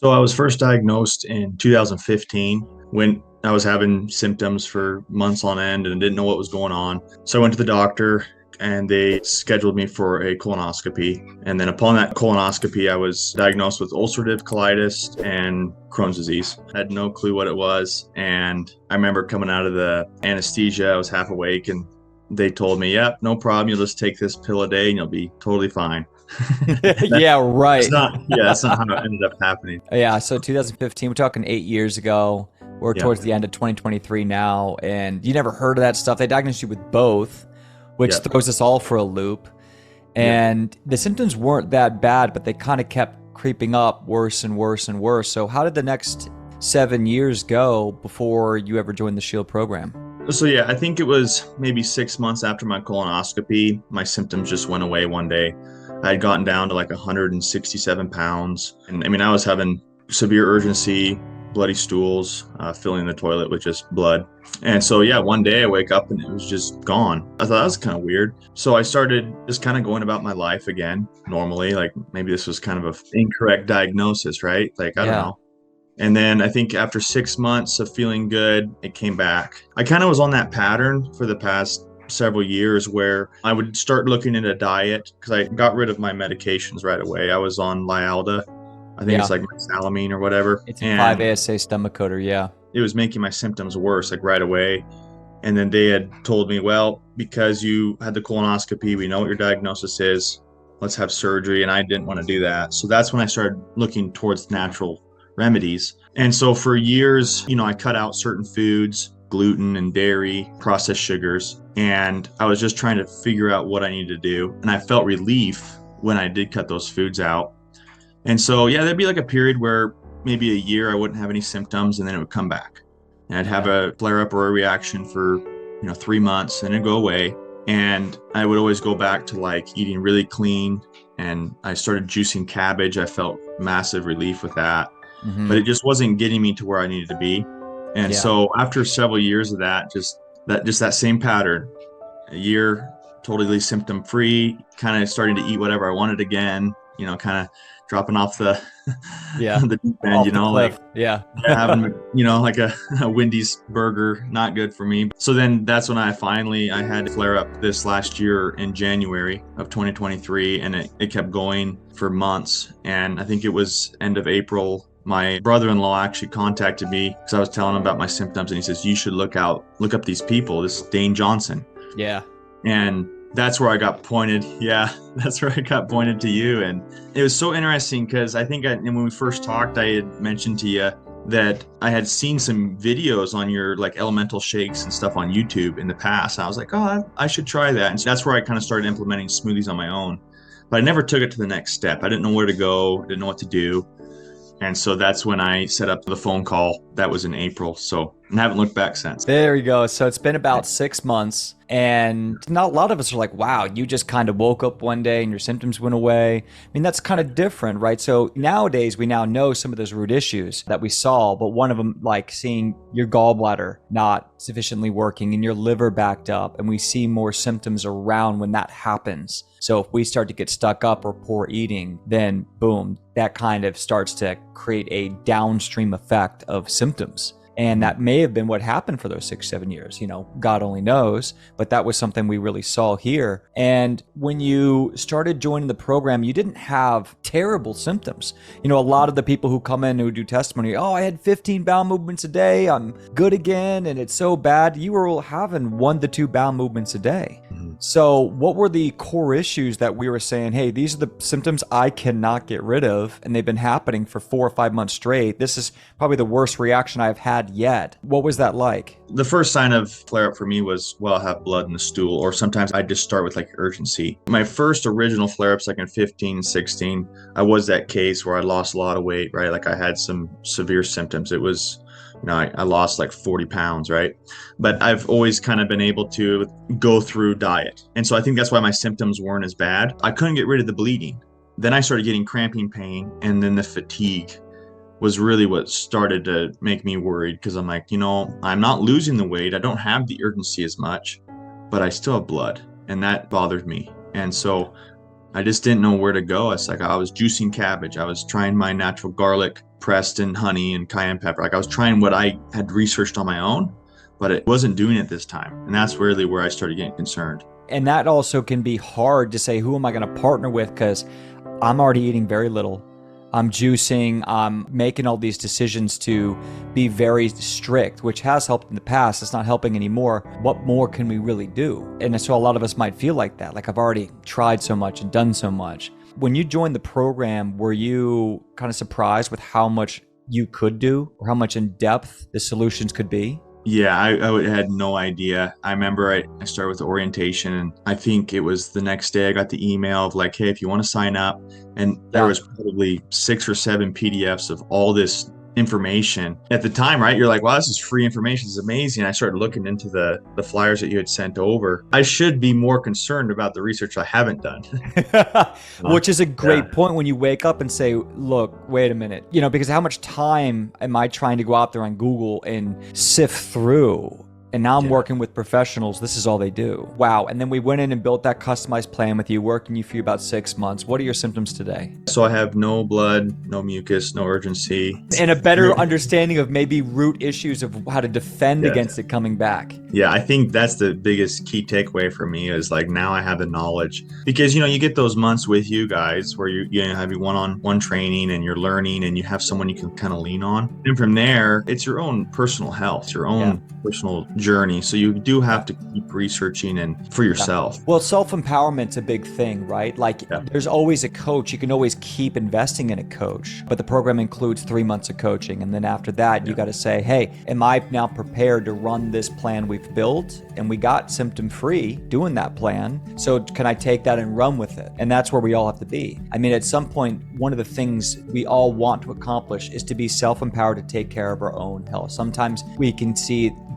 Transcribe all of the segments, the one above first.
So I was first diagnosed in 2015 when I was having symptoms for months on end and didn't know what was going on. So I went to the doctor and they scheduled me for a colonoscopy. And then upon that colonoscopy, I was diagnosed with ulcerative colitis and Crohn's disease. I had no clue what it was. And I remember coming out of the anesthesia, I was half awake and they told me, yep, no problem. You'll just take this pill a day and you'll be totally fine. Yeah, That's right. not, yeah, that's not how it ended up happening. Yeah, so 2015, we're talking 8 years ago. We're Yeah. towards the end of 2023 now, and you never heard of that stuff. They diagnosed you with both, which Yeah. throws us all for a loop. Yeah. And the symptoms weren't that bad, but they kind of kept creeping up worse and worse and worse. So, how did the next 7 years go before you ever joined the S.H.I.E.L.D program? So yeah, I think it was maybe 6 months after my colonoscopy, my symptoms just went away one day. I had gotten down to like 167 pounds. And I mean, I was having severe urgency, bloody stools, filling the toilet with just blood. And so, yeah, one day I wake up and it was just gone. I thought that was kind of weird. So I started just kind of going about my life again normally. Like maybe this was kind of a incorrect diagnosis, right? Like, I don't Yeah. know. And then I think after 6 months of feeling good, it came back. I kind of was on that pattern for the past several years where I would start looking at a diet because I got rid of my medications right away. I was on Lialda. I think Yeah. it's like salamine or whatever. It's a And 5-ASA stomach coder. Yeah. it was making my symptoms worse, like right away. And then they had told me, well, because you had the colonoscopy, we know what your diagnosis is. Let's have surgery. And I didn't want to do that. So that's when I started looking towards natural remedies. And so for years, I cut out certain foods, gluten and dairy, processed sugars, and I was just trying to figure out what I needed to do. And I felt relief when I did cut those foods out. And so, yeah, there'd be like a period where maybe a year I wouldn't have any symptoms and then it would come back. And I'd have Yeah. a flare up or a reaction for, 3 months and it'd go away. And I would always go back to like eating really clean. And I started juicing cabbage. I felt massive relief with that, but Hmm. it just wasn't getting me to where I needed to be. And Yeah. so after several years of that, just that same pattern, a year totally symptom free, kind of starting to eat whatever I wanted again, kind of dropping off the Yeah. the deep end, Off the like cliff. Yeah. having like a Wendy's burger, not good for me. So then that's when I had a flare up this last year in January of 2023, and it kept going for months. And I think it was end of April. My brother-in-law actually contacted me because I was telling him about my symptoms, and he says, you should look up these people, this Dane Johnson. Yeah. And that's where I got pointed. Yeah, that's where I got pointed to you. And it was so interesting because I think and when we first talked, I had mentioned to you that I had seen some videos on your like elemental shakes and stuff on YouTube in the past. I was like, oh, I should try that. And so that's where I kind of started implementing smoothies on my own. But I never took it to the next step. I didn't know where to go, didn't know what to do. And so that's when I set up the phone call. That was in April. So I haven't looked back since. There we go. So it's been about 6 months, and not a lot of us are like, wow, you just kind of woke up one day and your symptoms went away. I mean, that's kind of different, right? So nowadays, we now know some of those root issues that we saw, but one of them, like seeing your gallbladder not sufficiently working and your liver backed up, and we see more symptoms around when that happens. So if we start to get stuck up or poor eating, then boom, that kind of starts to create a downstream effect of symptoms. And that may have been what happened for those 6, 7 years. God only knows, but that was something we really saw here. And when you started joining the program, you didn't have terrible symptoms. A lot of the people who come in who do testimony, oh, I had 15 bowel movements a day, I'm good again, and it's so bad. You were having 1 to 2 bowel movements a day. So what were the core issues that we were saying, hey, these are the symptoms I cannot get rid of, and they've been happening for 4 or 5 months straight. This is probably the worst reaction I've had yet. What was that like? The first sign of flare up for me was, well, I have blood in the stool, or sometimes I just start with like urgency. My first original flare ups, like in 15, 16, I was that case where I lost a lot of weight, right? Like I had some severe symptoms. It was, I lost like 40 pounds, right? But I've always kind of been able to go through diet. And so I think that's why my symptoms weren't as bad. I couldn't get rid of the bleeding. Then I started getting cramping pain, and then the fatigue was really what started to make me worried, because I'm like, I'm not losing the weight. I don't have the urgency as much, but I still have blood, and that bothered me. And so I just didn't know where to go. It's like I was juicing cabbage. I was trying my natural garlic pressed in honey and cayenne pepper. Like I was trying what I had researched on my own, but it wasn't doing it this time. And that's really where I started getting concerned. And that also can be hard to say, who am I going to partner with? Because I'm already eating very little. I'm juicing, I'm making all these decisions to be very strict, which has helped in the past. It's not helping anymore. What more can we really do? And so a lot of us might feel like that. Like I've already tried so much and done so much. When you joined the program, were you kind of surprised with how much you could do or how much in depth the solutions could be? Yeah, I had no idea. I remember I started with the orientation, and I think it was the next day I got the email of like, hey, if you want to sign up. And there was probably 6 or 7 PDFs of all this information. At the time, right, you're like, wow, this is free information. This is amazing. I started looking into the flyers that you had sent over. I should be more concerned about the research I haven't done. Which is a great point when you wake up and say, look, wait a minute, because how much time am I trying to go out there on Google and sift through? And now I'm working with professionals. This is all they do. Wow. And then we went in and built that customized plan with you, working you for about 6 months. What are your symptoms today? So I have no blood, no mucus, no urgency. And a better understanding of maybe root issues of how to defend against it coming back. Yeah, I think that's the biggest key takeaway for me is like now I have the knowledge, because you get those months with you guys where you have your one-on-one training and you're learning and you have someone you can kind of lean on. And from there, it's your own personal health, your own personal journey. So you do have to keep researching and for yourself. Well, self-empowerment's a big thing, right? Like there's always a coach. You can always keep investing in a coach, but the program includes 3 months of coaching. And then after that, you got to say, hey, am I now prepared to run this plan we've built? And we got symptom-free doing that plan. So can I take that and run with it? And that's where we all have to be. I mean, at some point, one of the things we all want to accomplish is to be self-empowered to take care of our own health. Sometimes we can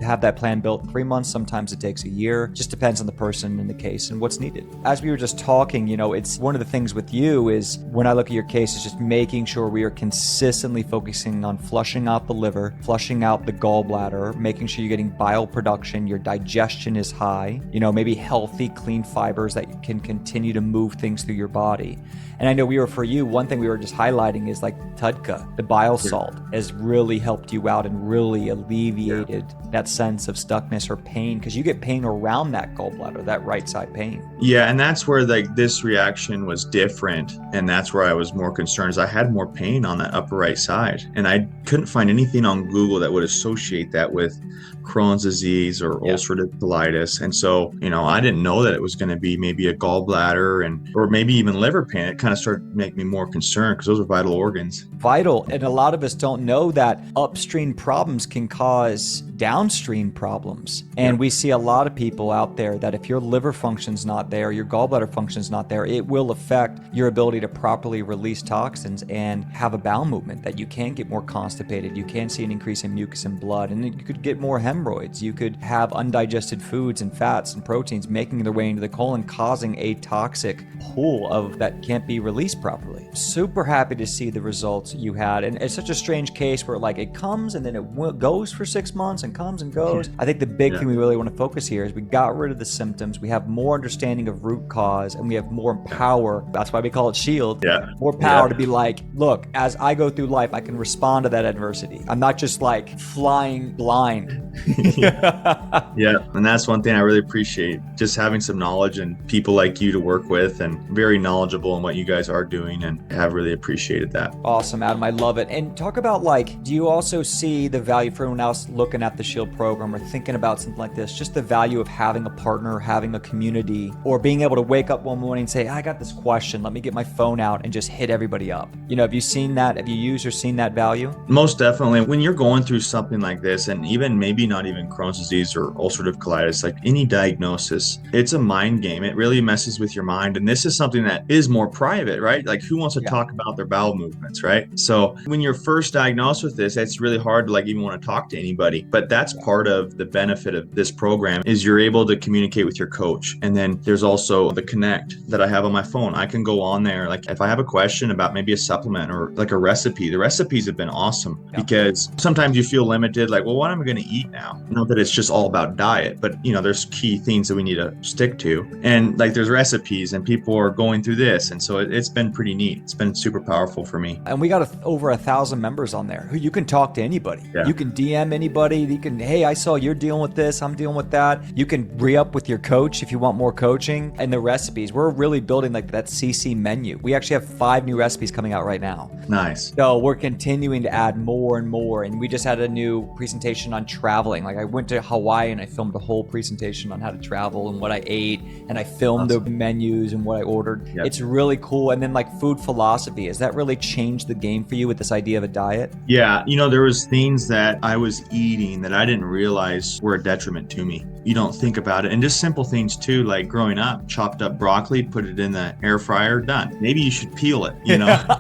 have that plan built in 3 months. Sometimes it takes a year. Just depends on the person and the case and what's needed. As we were just talking, it's one of the things with you is when I look at your case is just making sure we are consistently focusing on flushing out the liver, flushing out the gallbladder, making sure you're getting bile production, your digestion is high, maybe healthy, clean fibers that can continue to move things through your body. And I know for you, one thing we were just highlighting is like TUDCA, the bile salt, has really helped you out and really alleviated that sense of stuckness or pain, because you get pain around that gallbladder, that right side pain. Yeah, and that's where this reaction was different, and that's where I was more concerned. Is I had more pain on that upper right side, and I couldn't find anything on Google that would associate that with Crohn's disease or ulcerative colitis. And so, I didn't know that it was going to be maybe a gallbladder or maybe even liver pain. It kind of started to make me more concerned because those are vital organs. Vital. And a lot of us don't know that upstream problems can cause downstream problems. And we see a lot of people out there that if your liver function's not there, your gallbladder function's not there, it will affect your ability to properly release toxins and have a bowel movement, that you can get more constipated. You can see an increase in mucus and blood, and you could get more hemorrhoids. You could have undigested foods and fats and proteins making their way into the colon, causing a toxic pool that can't be released properly. Super happy to see the results you had. And it's such a strange case where it comes and then it goes for 6 months and comes and goes. I think the big thing we really want to focus here is we got rid of the symptoms. We have more understanding of root cause, and we have more power. That's why we call it S.H.I.E.L.D. More power to be like, look, as I go through life, I can respond to that adversity. I'm not just flying blind. And that's one thing I really appreciate, just having some knowledge and people like you to work with, and very knowledgeable in what you guys are doing, and have really appreciated that. Awesome, Adam. I love it. And talk about do you also see the value for anyone else looking at the S.H.I.E.L.D. program or thinking about something like this, just the value of having a partner, having a community, or being able to wake up one morning and say, I got this question, let me get my phone out and just hit everybody up. Have you seen that? Have you used or seen that value? Most definitely. When you're going through something like this, and even maybe not even Crohn's disease or ulcerative colitis, like any diagnosis, it's a mind game. It really messes with your mind. And this is something that is more private, right? Like who wants to talk about their bowel movements, right? So when you're first diagnosed with this, it's really hard to even want to talk to anybody. But that's part of the benefit of this program is you're able to communicate with your coach. And then there's also the Connect that I have on my phone. I can go on there. Like if I have a question about maybe a supplement or like a recipe, the recipes have been awesome because sometimes you feel limited, like, well, what am I going to eat now? Not that it's just all about diet, but there's key things that we need to stick to. And like there's recipes and people are going through this. And so it's been pretty neat. It's been super powerful for me. And we got over 1,000 members on there who you can talk to anybody. Yeah. You can DM anybody. You can, hey, I saw you're dealing with this. I'm dealing with that. You can re-up with your coach if you want more coaching. And the recipes, we're really building like that CC menu. We actually have 5 new recipes coming out right now. Nice. So we're continuing to add more and more. And we just had a new presentation on traveling. Like I went to Hawaii and I filmed a whole presentation on how to travel and what I ate. And I filmed the menus and what I ordered. Yep. It's really cool. And then like food philosophy, has that really changed the game for you with this idea of a diet? Yeah. There was things that I was eating that I didn't realize were a detriment to me. You don't think about it. And just simple things too, like growing up, chopped up broccoli, put it in the air fryer, done. Maybe you should peel it,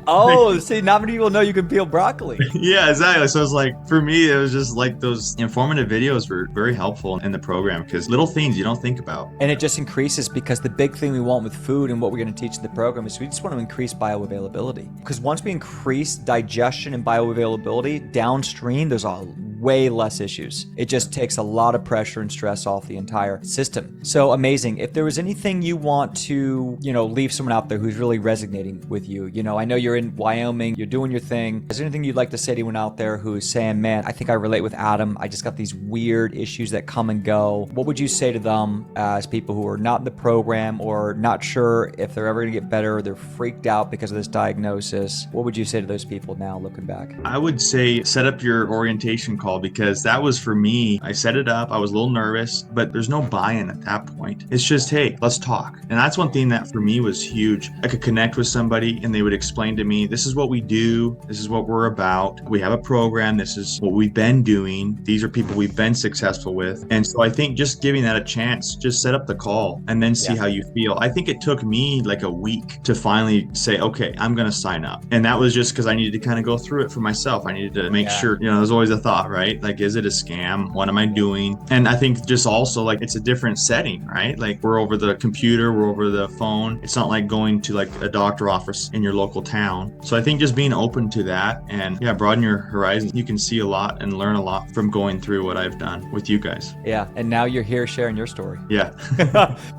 Oh, see, not many people know you can peel broccoli. Yeah, exactly. So it's like, for me, it was just like those informative videos were very helpful in the program because little things you don't think about. And it just increases because the big thing we want with food and what we're going to teach in the program is we just want to increase bioavailability. Because once we increase digestion and bioavailability downstream, there's a way less issues. It just takes a lot of pressure and stress off the entire system. So amazing. If there was anything you want to, leave someone out there who's really resonating with you, I know you're in Wyoming, you're doing your thing. Is there anything you'd like to say to anyone out there who's saying, man, I think I relate with Adam. I just got these weird issues that come and go. What would you say to them as people who are not in the program or not sure if they're ever going to get better, or they're freaked out because of this diagnosis? What would you say to those people now looking back? I would say set up your orientation call because that was for me. I set it up. I was a little nervous, but there's no buy-in at that point. It's just, hey, let's talk. And that's one thing that for me was huge. I could connect with somebody and they would explain to me, this is what we do. This is what we're about. We have a program. This is what we've been doing. These are people we've been successful with. And so I think just giving that a chance, just set up the call and then see how you feel. I think it took me like a week to finally say, okay, I'm going to sign up. And that was just because I needed to kind of go through it for myself. I needed to make sure, there's always a thought, right? Like, is it a scam? What am I doing? And I think just also like it's a different setting, right? Like we're over the computer, we're over the phone. It's not like going to like a doctor office in your local town. So I think just being open to that and broaden your horizons. You can see a lot and learn a lot from going through what I've done with you guys. Yeah. And now you're here sharing your story. Yeah.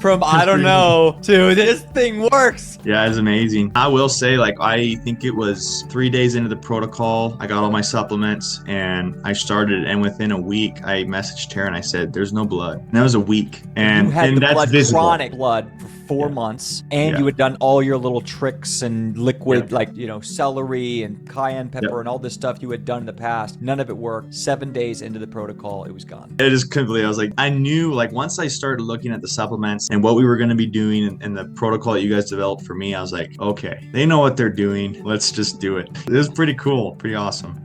From I don't know to this thing works. Yeah, it's amazing. I will say, like, I think it was 3 days into the protocol, I got all my supplements and I started, and within a week I messaged Tara and I said, there's no blood. And that was a week. And you had the that's blood, visible. Chronic blood for 4 months, and you had done all your little tricks and liquid, like, celery and cayenne pepper and all this stuff you had done in the past. None of it worked. 7 days into the protocol, it was gone. It is completely, I was like, I knew, like, once I started looking at the supplements and what we were going to be doing and the protocol that you guys developed for me, I was like, okay, they know what they're doing. Let's just do it. It was pretty cool. Pretty awesome.